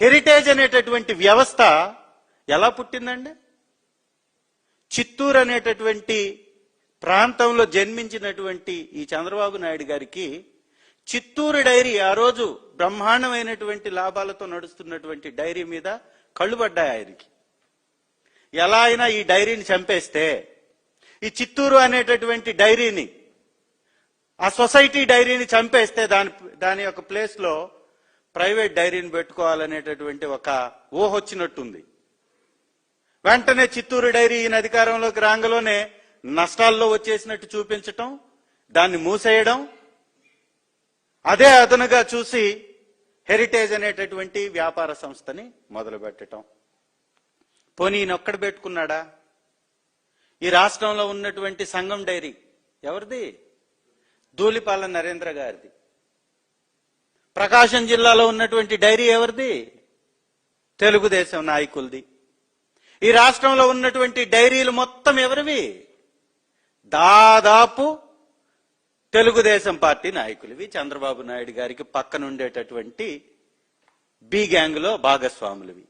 Heritage అనేటటువంటి వ్యవస్థ ఎలా పుట్టిందండి? చిత్తూరు అనేటటువంటి ప్రాంతంలో జన్మించినటువంటి ఈ చంద్రబాబు నాయుడు గారికి చిత్తూరు డైరీ ఆ రోజు బ్రహ్మాండమైనటువంటి లాభాలతో నడుస్తున్నటువంటి డైరీ మీద కళ్ళు పడ్డాయి ఆయనకి. ఎలా అయినా ఈ డైరీని చంపేస్తే, ఈ చిత్తూరు అనేటటువంటి డైరీని, ఆ సొసైటీ డైరీని చంపేస్తే దాని యొక్క ప్లేస్ లో ప్రైవేట్ డైరీని పెట్టుకోవాలనేటటువంటి ఒక ఊహ వచ్చినట్టుంది. వెంటనే చిత్తూరు డైరీ ఈయన అధికారంలోకి రాంగలోనే నష్టాల్లో వచ్చేసినట్టు చూపించటం, దాన్ని మూసేయడం, అదే అదనుగా చూసి హెరిటేజ్ అనేటటువంటి వ్యాపార సంస్థని మొదలు పెట్టడం. పోనీ ఈయన ఒక్కడ పెట్టుకున్నాడా? ఈ రాష్ట్రంలో ఉన్నటువంటి సంఘం డైరీ ఎవరిది? ధూళిపాల నరేంద్ర గారిది. ప్రకాశం జిల్లాలో ఉన్నటువంటి డైరీ ఎవరిది? తెలుగుదేశం నాయకులది. ఈ రాష్ట్రంలో ఉన్నటువంటి డైరీలు మొత్తం ఎవరివి? దాదాపు తెలుగుదేశం పార్టీ నాయకులవి, చంద్రబాబు నాయుడు గారికి పక్కనుండేటటువంటి బి గ్యాంగ్ లో భాగస్వాములవి.